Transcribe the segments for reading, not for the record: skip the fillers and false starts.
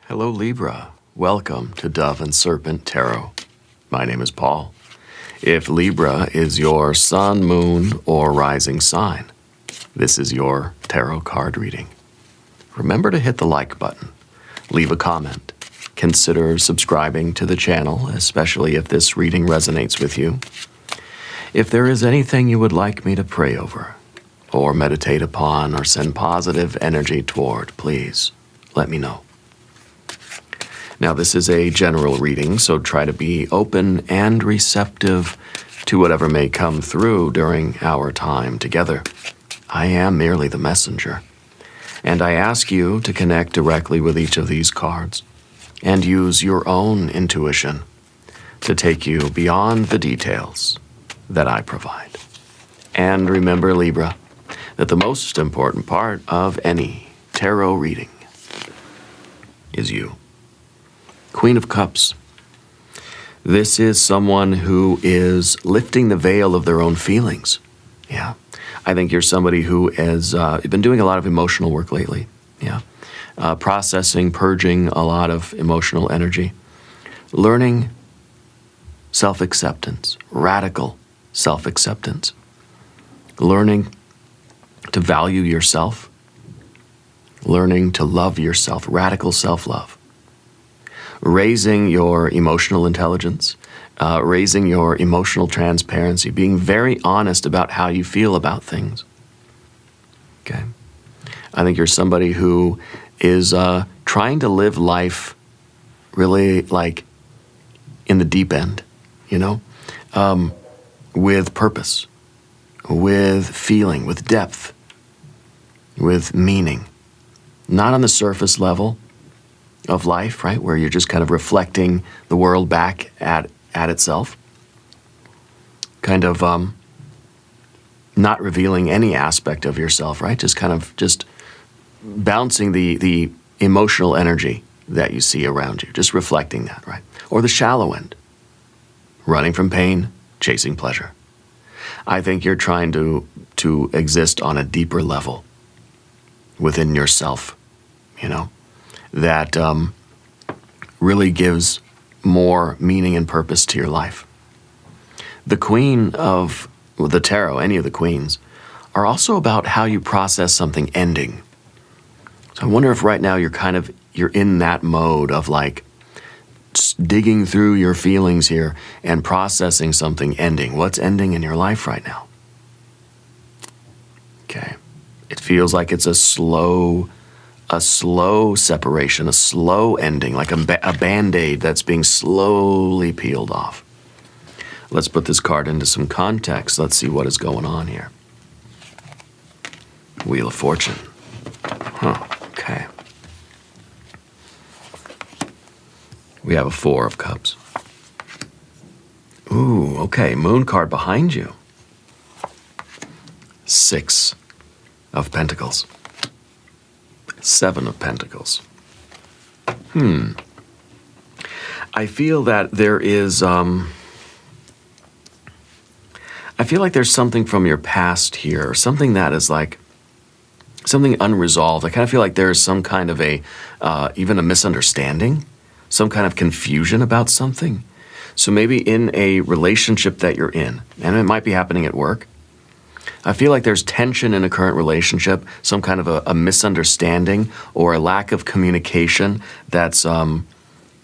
Hello Libra, welcome to Dove and Serpent Tarot. My name is Paul. If Libra is your sun, moon, or rising sign, this is your tarot card reading. Remember to hit the like button, leave a comment, consider subscribing to the channel, especially if this reading resonates with you. If there is anything you would like me to pray over, or meditate upon, or send positive energy toward, please let me know. Now, this is a general reading, so try to be open and receptive to whatever may come through during our time together. I am merely the messenger, and I ask you to connect directly with each of these cards and use your own intuition to take you beyond the details that I provide. And remember, Libra, that the most important part of any tarot reading is you. Queen of Cups. This is someone who is lifting the veil of their own feelings. Yeah. I think you're somebody who has been doing a lot of emotional work lately. Yeah. Processing, purging a lot of emotional energy. Learning self-acceptance, radical self-acceptance. Learning to value yourself. Learning to love yourself, radical self-love. Raising your emotional intelligence, raising your emotional transparency, being very honest about how you feel about things. Okay? I think you're somebody who is trying to live life really like in the deep end, you know? With purpose, with feeling, with depth, with meaning. Not on the surface level of life, right, where you're just kind of reflecting the world back at itself. Kind of not revealing any aspect of yourself, right? Just kind of bouncing the emotional energy that you see around you, just reflecting that, right? Or the shallow end, running from pain, chasing pleasure. I think you're trying to exist on a deeper level within yourself, you know, that really gives more meaning and purpose to your life. The Queen of the Tarot, any of the queens, are also about how you process something ending. So I wonder if right now you're in that mode of like digging through your feelings here and processing something ending. What's ending in your life right now? Okay. It feels like it's a slow separation, a slow ending, like a Band-Aid that's being slowly peeled off. Let's put this card into some context. Let's see what is going on here. Wheel of Fortune. Okay. We have a Four of Cups. Ooh, okay, Moon card behind you. Six of Pentacles. Seven of Pentacles. I feel that there is, I feel like there's something from your past here, something that is like, something unresolved. I kind of feel like there's some kind of even a misunderstanding, some kind of confusion about something. So maybe in a relationship that you're in, and it might be happening at work, I feel like there's tension in a current relationship, some kind of a misunderstanding or a lack of communication that's,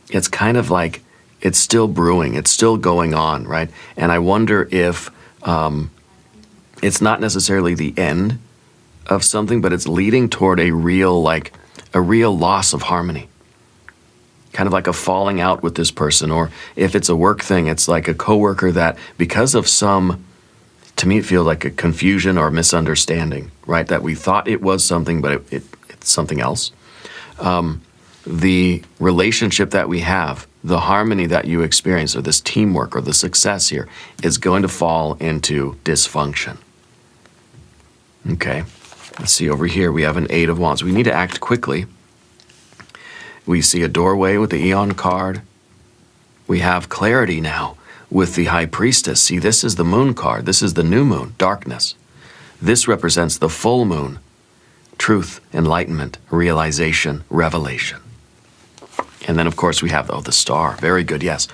it's kind of like it's still brewing, it's still going on, right? And I wonder if it's not necessarily the end of something, but it's leading toward a real loss of harmony. Kind of like a falling out with this person, or if it's a work thing, it's like a coworker that because of some, to me, it feels like a confusion or misunderstanding, right? That we thought it was something, but it's something else. The relationship that we have, the harmony that you experience, or this teamwork, or the success here, is going to fall into dysfunction. Okay, let's see over here. We have an Eight of Wands. We need to act quickly. We see a doorway with the Eon card. We have clarity now with the High Priestess. See, this is the Moon card. This is the new moon, darkness. This represents the full moon, truth, enlightenment, realization, revelation. And then, of course, we have, the star. Very good, yes.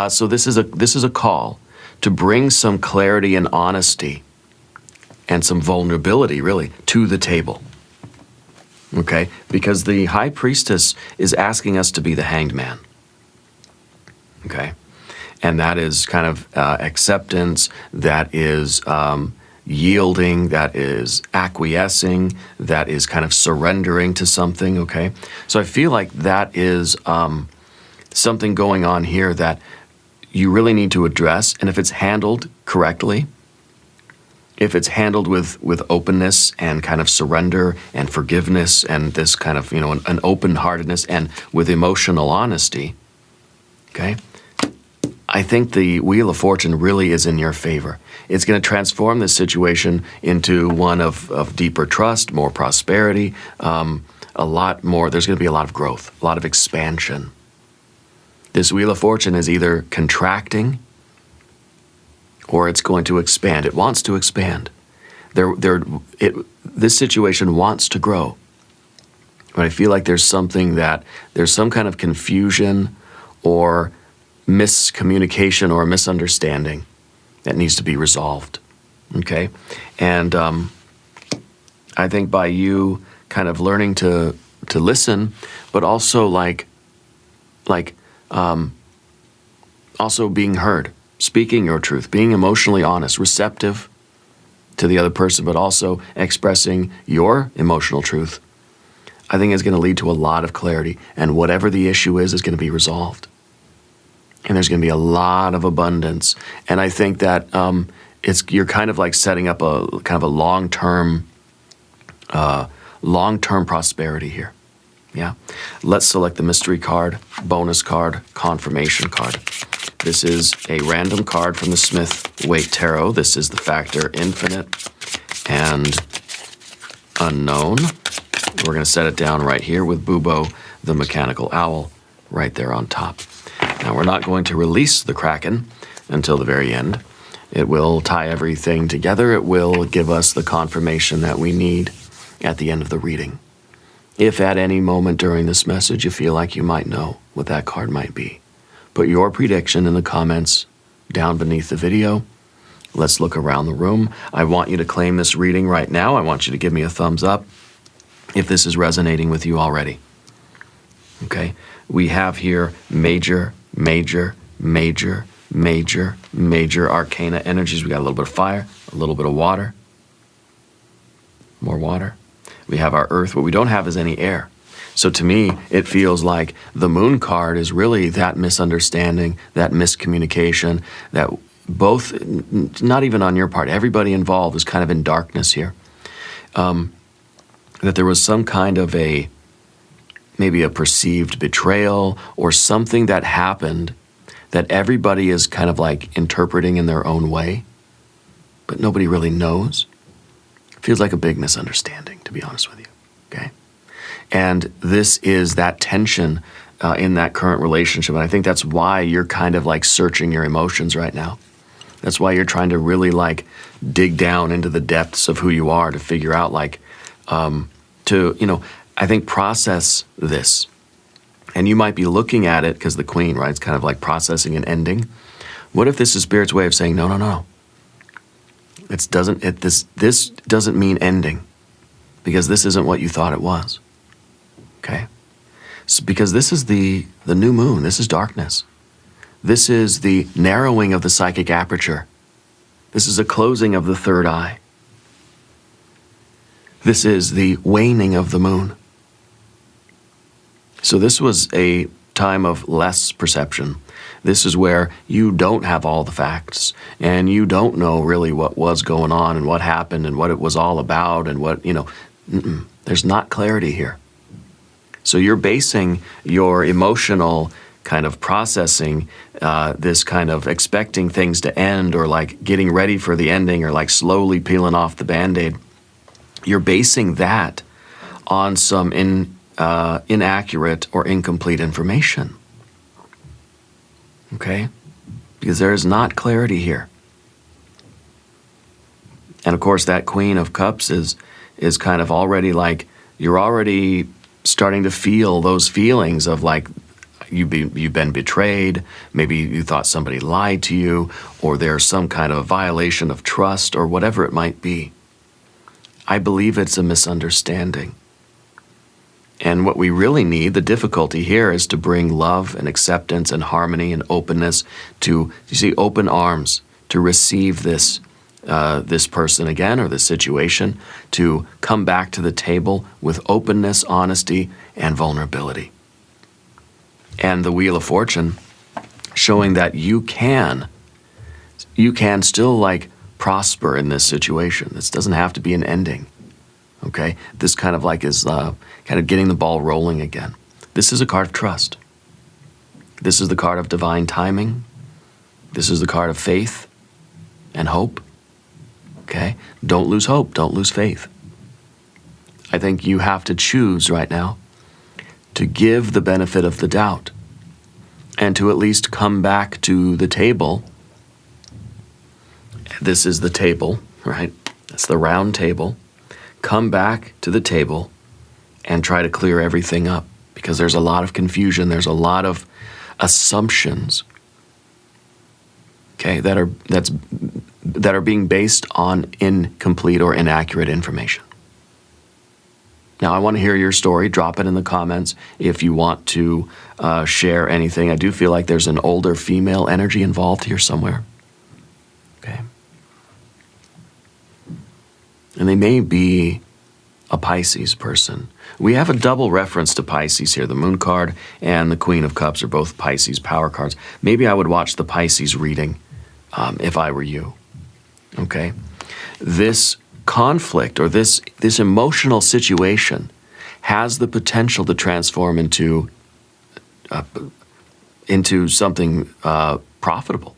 So this is a call to bring some clarity and honesty and some vulnerability, really, to the table. Okay? Because the High Priestess is asking us to be the hanged man. Okay? And that is kind of acceptance, that is yielding, that is acquiescing, that is kind of surrendering to something, okay? So I feel like that is something going on here that you really need to address, and if it's handled correctly, if it's handled with openness and kind of surrender and forgiveness and this kind of, an open-heartedness and with emotional honesty, okay? I think the Wheel of Fortune really is in your favor. It's going to transform this situation into one of deeper trust, more prosperity, a lot more. There's going to be a lot of growth, a lot of expansion. This Wheel of Fortune is either contracting or it's going to expand. It wants to expand. This situation wants to grow. But I feel like there's some kind of confusion or miscommunication or misunderstanding that needs to be resolved, okay? And I think by you kind of learning to listen, but also also being heard, speaking your truth, being emotionally honest, receptive to the other person, but also expressing your emotional truth, I think is going to lead to a lot of clarity, and whatever the issue is going to be resolved. And there's going to be a lot of abundance. And I think that you're kind of like setting up a kind of a long-term prosperity here. Yeah. Let's select the mystery card, bonus card, confirmation card. This is a random card from the Smith-Waite Tarot. This is the factor infinite and unknown. We're going to set it down right here with Bubo, the mechanical owl, right there on top. Now, we're not going to release the Kraken until the very end. It will tie everything together. It will give us the confirmation that we need at the end of the reading. If at any moment during this message you feel like you might know what that card might be, put your prediction in the comments down beneath the video. Let's look around the room. I want you to claim this reading right now. I want you to give me a thumbs up if this is resonating with you already. Okay? We have here major, major, major, major, major arcana energies. We got a little bit of fire, a little bit of water, more water. We have our earth. What we don't have is any air. So to me, it feels like the moon card is really that misunderstanding, that miscommunication, that both, not even on your part, everybody involved is kind of in darkness here. That there was some kind of maybe a perceived betrayal or something that happened that everybody is kind of like interpreting in their own way, but nobody really knows. Feels like a big misunderstanding, to be honest with you, okay? And this is that tension in that current relationship, and I think that's why you're kind of like searching your emotions right now. That's why you're trying to really like dig down into the depths of who you are to figure out I think process this. And you might be looking at it, because the Queen, right, it's kind of like processing an ending. What if this is Spirit's way of saying, no. This doesn't mean ending, because this isn't what you thought it was, okay? So because this is the new moon, this is darkness. This is the narrowing of the psychic aperture. This is a closing of the third eye. This is the waning of the moon. So this was a time of less perception. This is where you don't have all the facts, and you don't know really what was going on and what happened and what it was all about and what, there's not clarity here. So you're basing your emotional kind of processing, this kind of expecting things to end or like getting ready for the ending or like slowly peeling off the Band-Aid. You're basing that on some inaccurate or incomplete information. Okay? Because there is not clarity here. And of course, that Queen of Cups is kind of already like, you're already starting to feel those feelings of like you've been betrayed, maybe you thought somebody lied to you, or there's some kind of violation of trust, or whatever it might be. I believe it's a misunderstanding. And what we really need, the difficulty here, is to bring love and acceptance and harmony and openness to, you see, open arms to receive this person again, or this situation, to come back to the table with openness, honesty, and vulnerability. And the Wheel of Fortune showing that you can still like prosper in this situation. This doesn't have to be an ending. Okay? This kind of like is kind of getting the ball rolling again. This is a card of trust. This is the card of divine timing. This is the card of faith and hope. Okay? Don't lose hope. Don't lose faith. I think you have to choose right now to give the benefit of the doubt and to at least come back to the table. This is the table, right? That's the round table. Come back to the table and try to clear everything up, because there's a lot of confusion. There's a lot of assumptions, okay, that are being based on incomplete or inaccurate information. Now, I want to hear your story. Drop it in the comments if you want to share anything. I do feel like there's an older female energy involved here somewhere. Okay. And they may be a Pisces person. We have a double reference to Pisces here. The Moon card and the Queen of Cups are both Pisces power cards. Maybe I would watch the Pisces reading if I were you. Okay. This conflict or this emotional situation has the potential to transform into something profitable.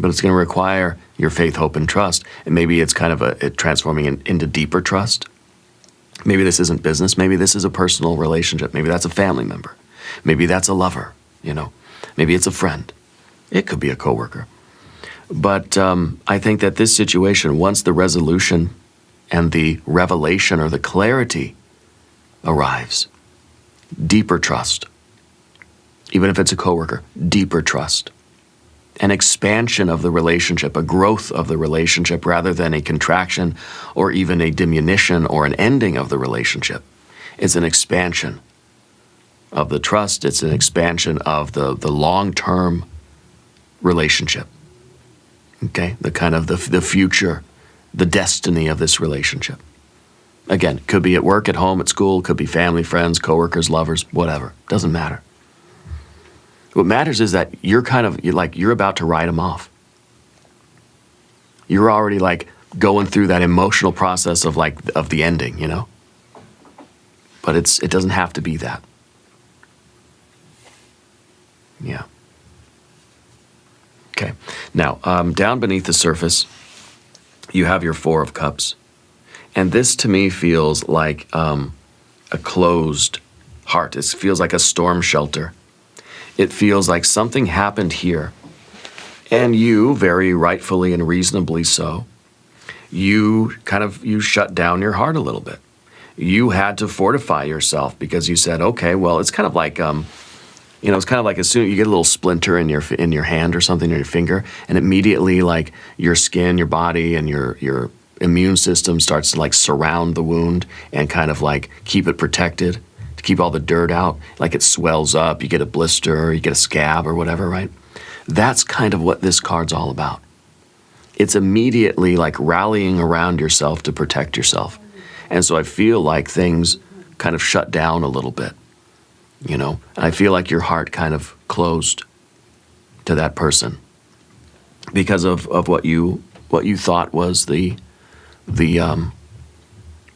But it's going to require your faith, hope, and trust. And maybe it's kind of transforming into deeper trust. Maybe this isn't business. Maybe this is a personal relationship. Maybe that's a family member. Maybe that's a lover, you know. Maybe it's a friend. It could be a coworker. But I think that this situation, once the resolution and the revelation or the clarity arrives, deeper trust. Even if it's a coworker, deeper trust. An expansion of the relationship, a growth of the relationship rather than a contraction or even a diminution or an ending of the relationship. It's an expansion of the trust. It's an expansion of the long-term relationship. Okay, the kind of the future, the destiny of this relationship. Again, could be at work, at home, at school, could be family, friends, coworkers, lovers, whatever. Doesn't matter. What matters is that you're about to write them off. You're already like going through that emotional process of the ending, you know. But it doesn't have to be that. Yeah. Okay. Now, down beneath the surface, you have your Four of Cups. And this, to me, feels like a closed heart. It feels like a storm shelter. It feels like something happened here. And you, very rightfully and reasonably so, you shut down your heart a little bit. You had to fortify yourself because you said, okay, well, it's kind of like... it's kind of like as soon as you get a little splinter in your hand or something, or your finger, and immediately like your skin, your body, and your immune system starts to like surround the wound and kind of like keep it protected, to keep all the dirt out. Like it swells up, you get a blister, you get a scab or whatever, right? That's kind of what this card's all about. It's immediately like rallying around yourself to protect yourself. And so I feel like things kind of shut down a little bit. You know, and I feel like your heart kind of closed to that person because of what you thought was the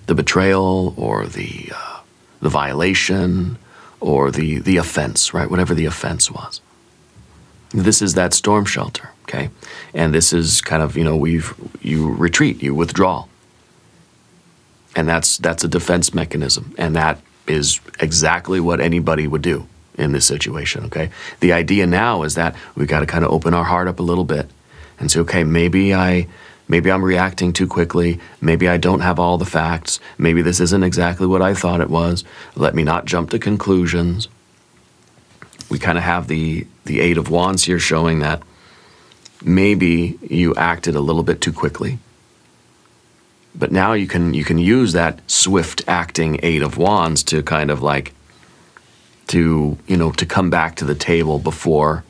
betrayal or the violation or the offense, right? Whatever the offense was. This is that storm shelter, okay? And this is kind of, you retreat, you withdraw. And that's a defense mechanism, and that is exactly what anybody would do in this situation, okay? The idea now is that we've got to kind of open our heart up a little bit and say, okay, maybe I'm reacting too quickly. Maybe I don't have all the facts. Maybe this isn't exactly what I thought it was. Let me not jump to conclusions. we kind of have the Eight of Wands here showing that maybe you acted a little bit too quickly. But now you can use that swift acting Eight of Wands to kind of like to come back to the table before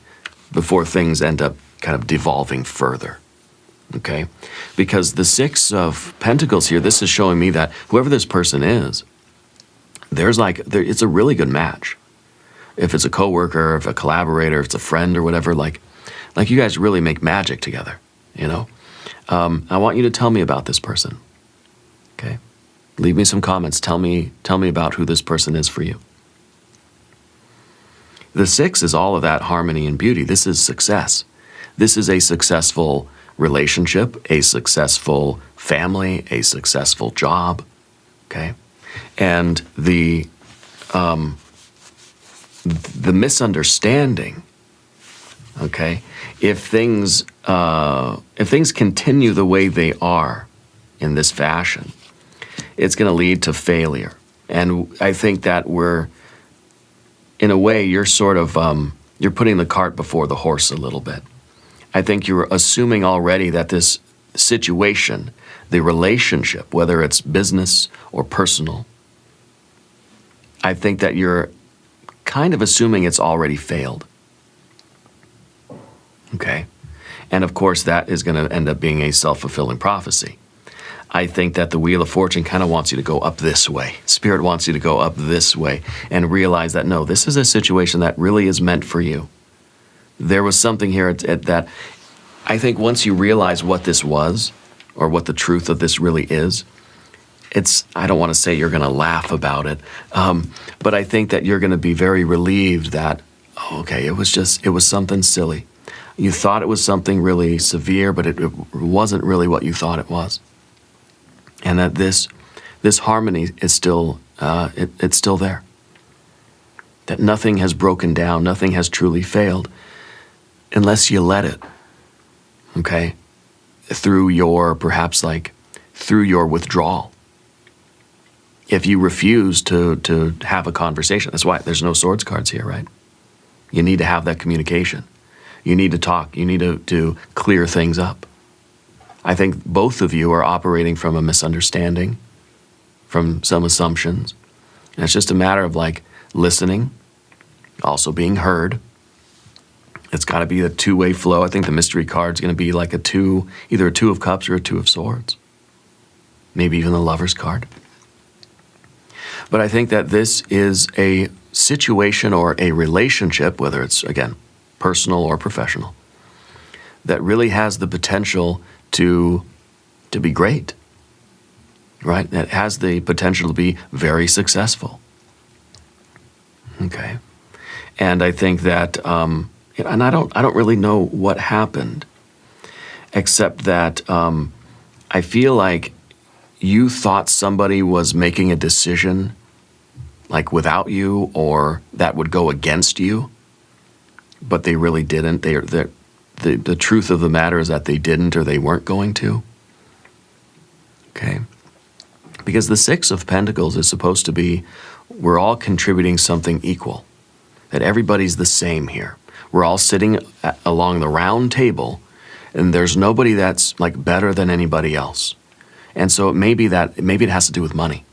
things end up kind of devolving further. Okay? Because the Six of Pentacles here, this is showing me that whoever this person is, it's a really good match. If it's a coworker, if a collaborator, if it's a friend or whatever, like you guys really make magic together, you know? I want you to tell me about this person. Okay? Leave me some comments. Tell me about who this person is for you. The Six is all of that harmony and beauty. This is success. This is a successful relationship, a successful family, a successful job. Okay? And the misunderstanding, okay, if things continue the way they are in this fashion, it's going to lead to failure. And I think that in a way, you're sort of, you're putting the cart before the horse a little bit. I think you're assuming already that this situation, the relationship, whether it's business or personal, I think that you're kind of assuming it's already failed. Okay? And of course, that is going to end up being a self-fulfilling prophecy. I think that the Wheel of Fortune kind of wants you to go up this way. Spirit wants you to go up this way and realize that, no, this is a situation that really is meant for you. There was something here that I think once you realize what this was, or what the truth of this really is, I don't want to say you're going to laugh about it, but I think that you're going to be very relieved that, okay, it was something silly. You thought it was something really severe, but it wasn't really what you thought it was. And that this harmony is still, it's still there. That nothing has broken down, nothing has truly failed, unless you let it, okay? Through your withdrawal. If you refuse to have a conversation, that's why there's no swords cards here, right? You need to have that communication. You need to talk. You need to clear things up. I think both of you are operating from a misunderstanding, from some assumptions. And it's just a matter of like listening, also being heard. It's got to be a two-way flow. I think the mystery card's going to be like either a Two of Cups or a Two of Swords. Maybe even the Lover's card. But I think that this is a situation or a relationship, whether it's, again, personal or professional, that really has the potential to be great, right? That has the potential to be very successful. Okay. And I think that, and I don't really know what happened, except that I feel like you thought somebody was making a decision like without you, or that would go against you, but they really didn't. The truth of the matter is that they didn't, or they weren't going to. Okay? Because the Six of Pentacles is supposed to be, we're all contributing something equal. That everybody's the same here. We're all sitting along the round table, and there's nobody that's like better than anybody else. And so maybe it has to do with money.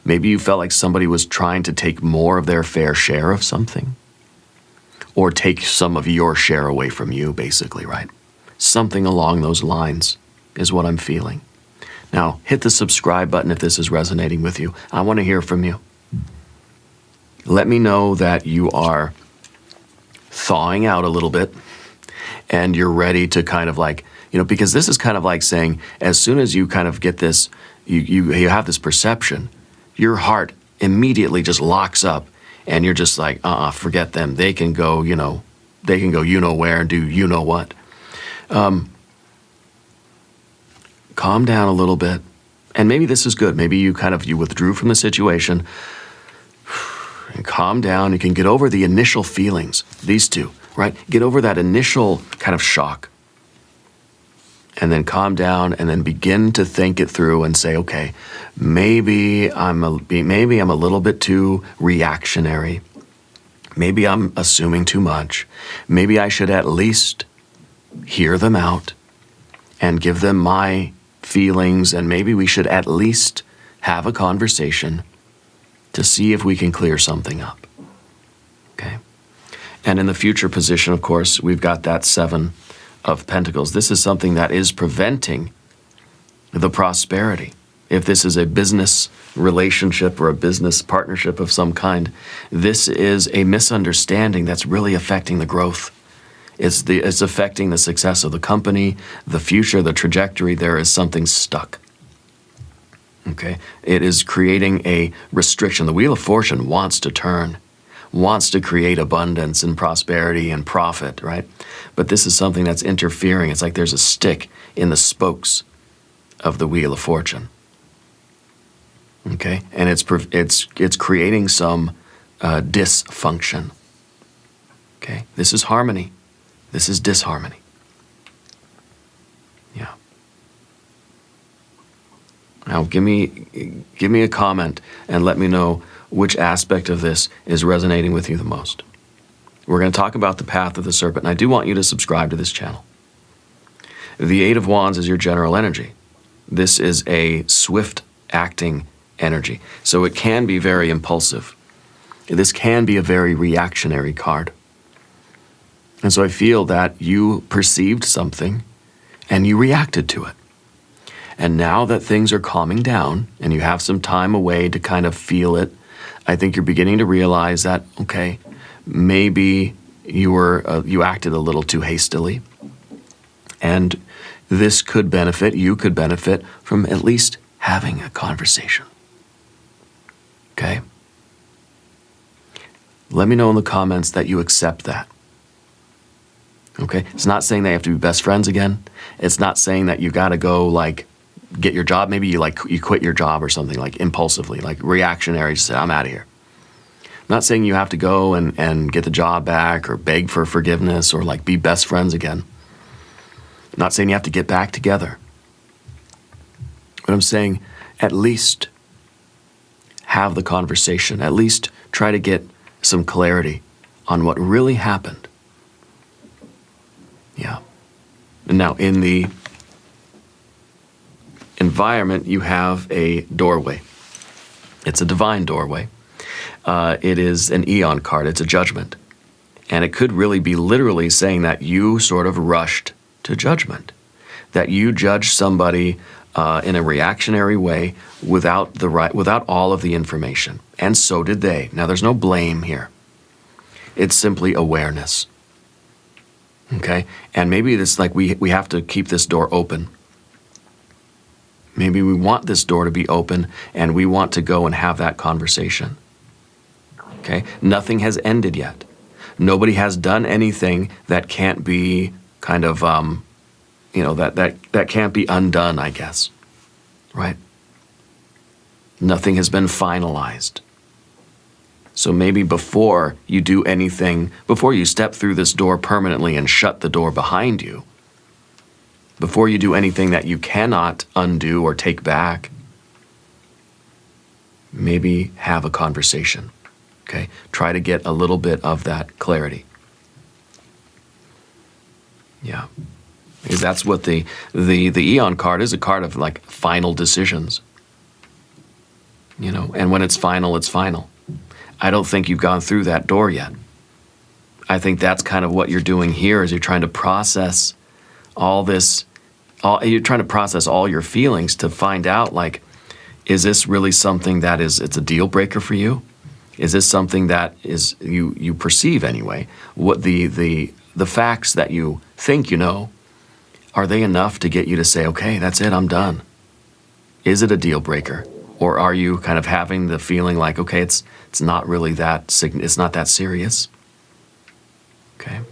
Maybe you felt like somebody was trying to take more of their fair share of something, or take some of your share away from you, basically, right? Something along those lines is what I'm feeling. Now, hit the subscribe button if this is resonating with you. I want to hear from you. Let me know that you are thawing out a little bit and you're ready to kind of like, because this is kind of like saying, as soon as you kind of get this, you have this perception, your heart immediately just locks up. And you're just like, forget them. They can go, they can go where and do what. Calm down a little bit. And maybe this is good. Maybe you withdrew from the situation. And calm down. You can get over the initial feelings, these two, right? Get over that initial kind of shock. And then calm down and then begin to think it through and say, okay, maybe I'm a little bit too reactionary. Maybe I'm assuming too much. Maybe I should at least hear them out and give them my feelings, and maybe we should at least have a conversation to see if we can clear something up. Okay? And in the future position, of course, we've got that 7 of Pentacles. This is something that is preventing the prosperity. If this is a business relationship or a business partnership of some kind, this is a misunderstanding that's really affecting the growth. It's affecting the success of the company, the future, the trajectory. There is something stuck. Okay? It is creating a restriction. The Wheel of Fortune wants to turn, wants to create abundance and prosperity and profit, right? But this is something that's interfering. It's like there's a stick in the spokes of the Wheel of Fortune. Okay? And it's creating some dysfunction. Okay? This is harmony. This is disharmony. Yeah. Now give me a comment and let me know which aspect of this is resonating with you the most. We're going to talk about the path of the serpent, and I do want you to subscribe to this channel. The 8 of Wands is your general energy. This is a swift acting energy, so it can be very impulsive. This can be a very reactionary card. And so I feel that you perceived something and you reacted to it. And now that things are calming down and you have some time away to kind of feel it, I think you're beginning to realize that, okay, maybe you acted a little too hastily. And this could benefit, you could benefit from at least having a conversation. Okay? Let me know in the comments that you accept that. Okay? It's not saying that you have to be best friends again. It's not saying that you got to go like get your job. Maybe you quit your job or something like impulsively, like reactionary, just say, I'm out of here. I'm not saying you have to go and get the job back or beg for forgiveness or like be best friends again. I'm not saying you have to get back together. But I'm saying at least have the conversation. At least try to get some clarity on what really happened. Yeah. And now in the environment, you have a doorway. It's a divine doorway. It is an eon card. It's a judgment. And it could really be literally saying that you sort of rushed to judgment, that you judged somebody in a reactionary way without all of the information. And so did they. Now, there's no blame here. It's simply awareness. Okay? And maybe it's like we have to keep this door open. Maybe we want this door to be open and we want to go and have that conversation. Okay? Nothing has ended yet. Nobody has done anything that can't be kind of, that can't be undone, I guess. Right? Nothing has been finalized. So maybe before you do anything, before you step through this door permanently and shut the door behind you, before you do anything that you cannot undo or take back, maybe have a conversation. Okay? Try to get a little bit of that clarity. Yeah. Because that's what the Eon card is, a card of like final decisions. You know, and when it's final, it's final. I don't think you've gone through that door yet. I think that's kind of what you're doing here is you're trying to process all this, you're trying to process all your feelings to find out like, is this really something that it's a deal breaker for you? Is this something that is you perceive anyway? What the facts that you think you know, are they enough to get you to say, okay, that's it, I'm done? Is it a deal breaker? Or are you kind of having the feeling like, okay, it's not really it's not that serious? Okay.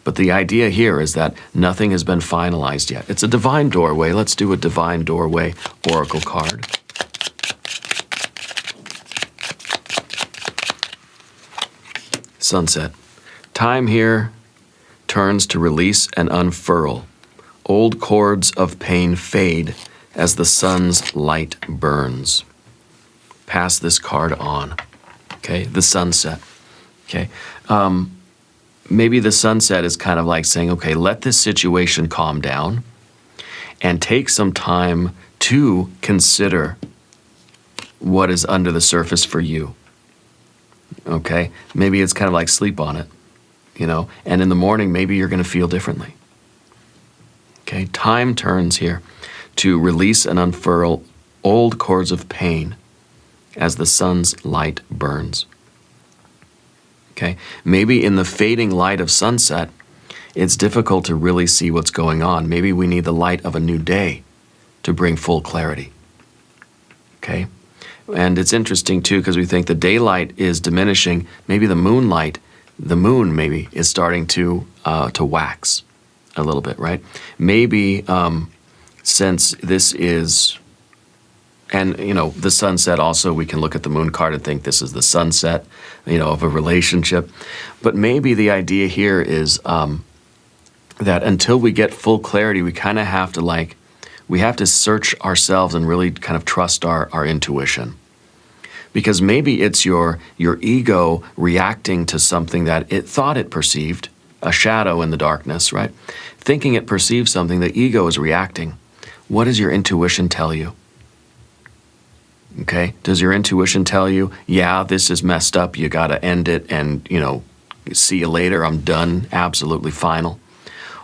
But the idea here is that nothing has been finalized yet. It's a divine doorway. Let's do a divine doorway oracle card. Sunset. Time here turns to release and unfurl. Old cords of pain fade as the sun's light burns. Pass this card on. Okay, the sunset. Okay. Maybe the sunset is kind of like saying, okay, let this situation calm down and take some time to consider what is under the surface for you. Okay? Maybe it's kind of like sleep on it, and in the morning, maybe you're going to feel differently. Okay? Time turns here to release and unfurl old cords of pain as the sun's light burns. Okay? Maybe in the fading light of sunset, it's difficult to really see what's going on. Maybe we need the light of a new day to bring full clarity. Okay? And it's interesting too, because we think the daylight is diminishing. Maybe the moon maybe is starting to wax a little bit, right? Maybe since this is, and the sunset also, we can look at the moon card and think this is the sunset, of a relationship. But maybe the idea here is that until we get full clarity, we kind of have to we have to search ourselves and really kind of trust our intuition. Because maybe it's your ego reacting to something that it thought it perceived, a shadow in the darkness, right? Thinking it perceives something, the ego is reacting. What does your intuition tell you? Okay? Does your intuition tell you, yeah, this is messed up, you got to end it and, see you later, I'm done, absolutely final?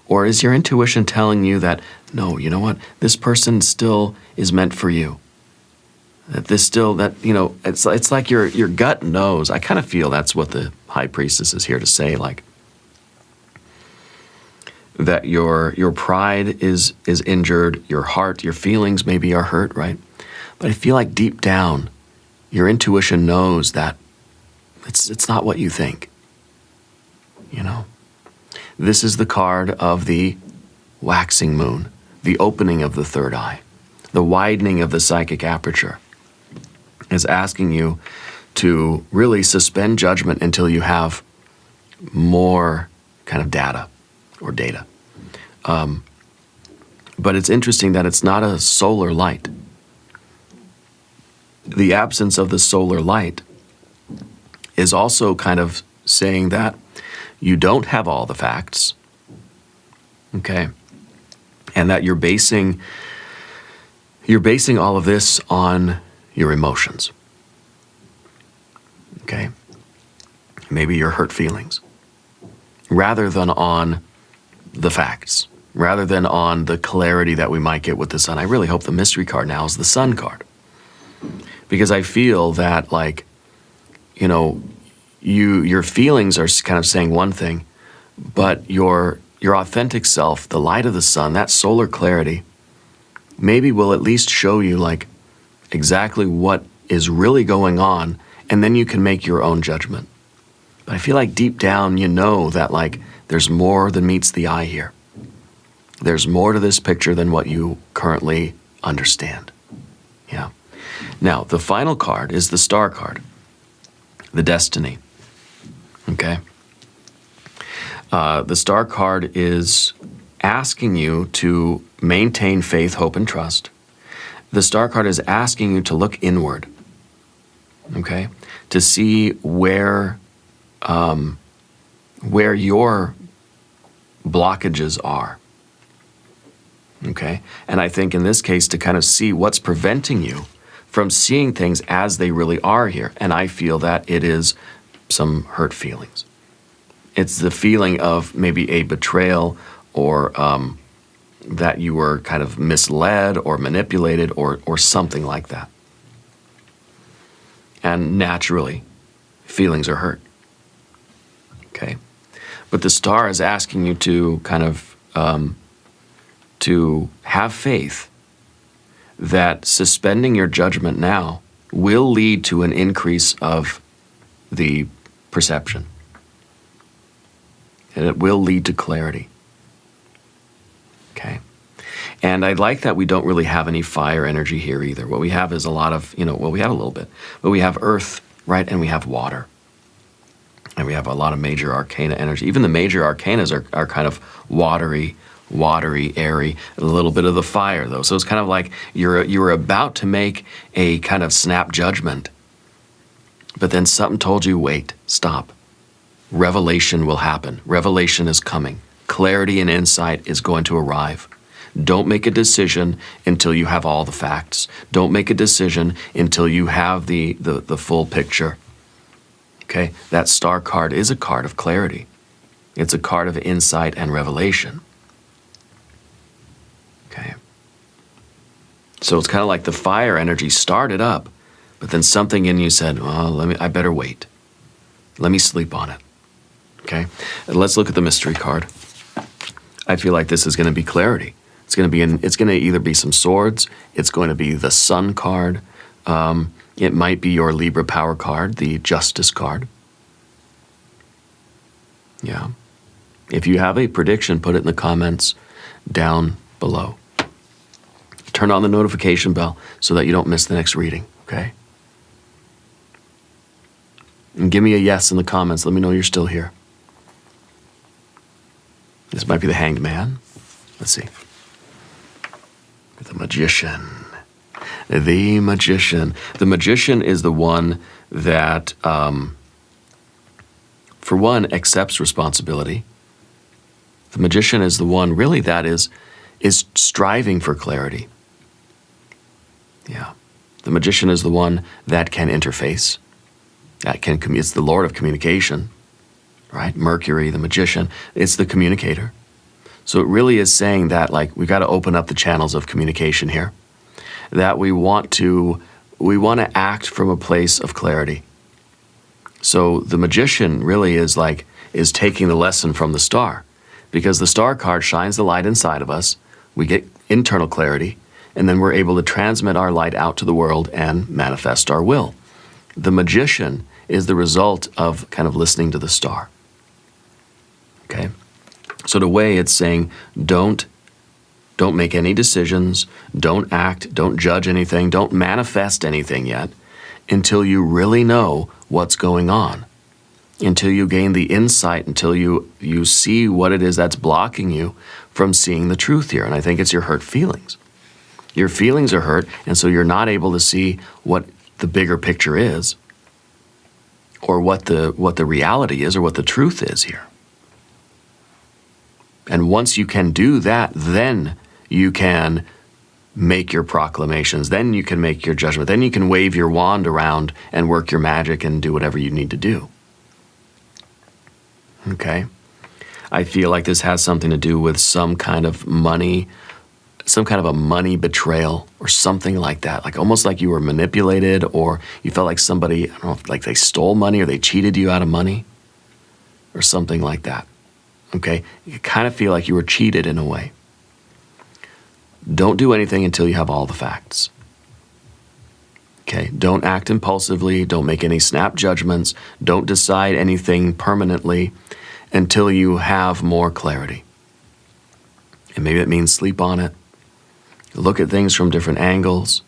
Or is your intuition telling you that, no, you know what, this person still is meant for you? That this still, it's like your gut knows. I kind of feel that's what the High Priestess is here to say, that your pride is injured, your heart, your feelings maybe are hurt, right? But I feel like deep down, your intuition knows that it's not what you think, This is the card of the waxing moon, the opening of the third eye, the widening of the psychic aperture. Is asking you to really suspend judgment until you have more kind of data. But it's interesting that it's not a solar light. The absence of the solar light is also kind of saying that you don't have all the facts, okay? And that you're basing all of this on your emotions, okay? Maybe your hurt feelings, rather than on the facts, rather than on the clarity that we might get with the sun. I really hope the mystery card now is the sun card, because I feel that your feelings are kind of saying one thing, but your authentic self, the light of the sun, that solar clarity, maybe will at least show you exactly what is really going on, and then you can make your own judgment. But I feel like deep down that there's more than meets the eye here. There's more to this picture than what you currently understand. Yeah. Now, the final card is the star card, the destiny. Okay? The star card is asking you to maintain faith, hope, and trust. The star card is asking you to look inward, okay? To see where your blockages are, okay? And I think in this case to kind of see what's preventing you from seeing things as they really are here. And I feel that it is some hurt feelings. It's the feeling of maybe a betrayal or that you were kind of misled or manipulated or something like that. And naturally, feelings are hurt. Okay? But the star is asking you to kind of to have faith that suspending your judgment now will lead to an increase of the perception. And it will lead to clarity. Okay? And I like that we don't really have any fire energy here either. What we have is a lot of, we have a little bit, but we have earth, right? And we have water. And we have a lot of major arcana energy. Even the major arcanas are kind of watery, airy, a little bit of the fire though. So it's kind of like you're about to make a kind of snap judgment, but then something told you, wait, stop. revelation will happen. Revelation is coming. Clarity and insight is going to arrive. Don't make a decision until you have all the facts. Don't make a decision until you have the full picture. Okay? That star card is a card of clarity. It's a card of insight and revelation. Okay? So it's kind of like the fire energy started up, but then something in you said, well, I better wait. Let me sleep on it. Okay? And let's look at the mystery card. I feel like this is going to be clarity. It's going to either be some swords, it's going to be the sun card, it might be your Libra power card, the justice card. Yeah. If you have a prediction, put it in the comments down below. Turn on the notification bell so that you don't miss the next reading, okay? And give me a yes in the comments. Let me know you're still here. This might be the Hanged Man. Let's see. The Magician. The Magician. The Magician is the one that, for one, accepts responsibility. The Magician is the one, really, that is striving for clarity. Yeah. The Magician is the one that can interface. It's the Lord of communication, right? Mercury, the Magician, it's the communicator. So it really is saying that, like, we've got to open up the channels of communication here. That we want to act from a place of clarity. So the Magician really is taking the lesson from the star, because the star card shines the light inside of us. We get internal clarity, and then we're able to transmit our light out to the world and manifest our will. The Magician is the result of kind of listening to the star. Okay? So in a way, it's saying, don't make any decisions, don't act, don't judge anything, don't manifest anything yet until you really know what's going on, until you gain the insight, until you see what it is that's blocking you from seeing the truth here. And I think it's your hurt feelings. Your feelings are hurt, and so you're not able to see what the bigger picture is, or what the reality is, or what the truth is here. And once you can do that, then you can make your proclamations, then you can make your judgment, then you can wave your wand around and work your magic and do whatever you need to do. Okay? I feel like this has something to do with some kind of a money betrayal or something like that. Like almost like you were manipulated, or you felt like somebody, I don't know, like they stole money or they cheated you out of money or something like that. Okay? You kind of feel like you were cheated in a way. Don't do anything until you have all the facts. Okay? Don't act impulsively. Don't make any snap judgments. Don't decide anything permanently until you have more clarity. And maybe it means sleep on it. Look at things from different angles.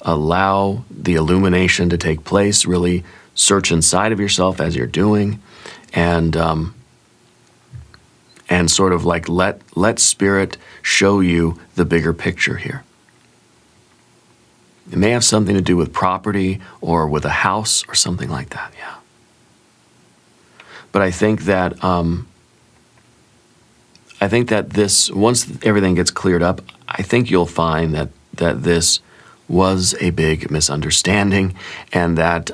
Allow the illumination to take place. Really search inside of yourself as you're doing. And sort of like let Spirit show you the bigger picture here. It may have something to do with property or with a house or something like that, yeah. But I think that this, once everything gets cleared up, I think you'll find that this was a big misunderstanding, and that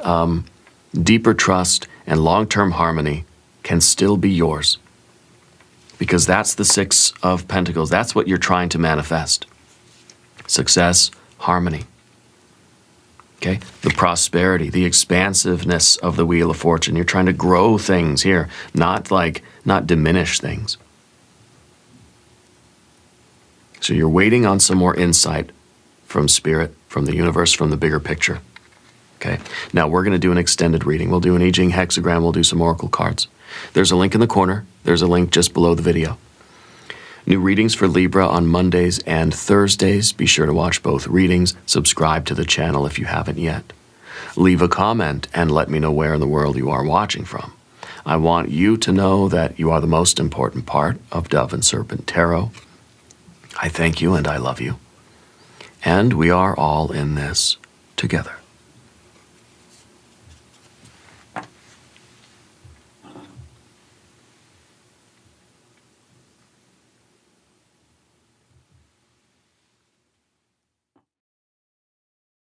deeper trust and long-term harmony can still be yours. Because that's the Six of Pentacles. That's what you're trying to manifest. Success, harmony. Okay? The prosperity, the expansiveness of the Wheel of Fortune. You're trying to grow things here, not diminish things. So you're waiting on some more insight from Spirit, from the universe, from the bigger picture. Okay? Now we're going to do an extended reading. We'll do an I Ching hexagram. We'll do some oracle cards. There's a link in the corner. There's a link just below the video. New readings for Libra on Mondays and Thursdays. Be sure to watch both readings. Subscribe to the channel if you haven't yet. Leave a comment and let me know where in the world you are watching from. I want you to know that you are the most important part of Dove and Serpent Tarot. I thank you and I love you. And we are all in this together.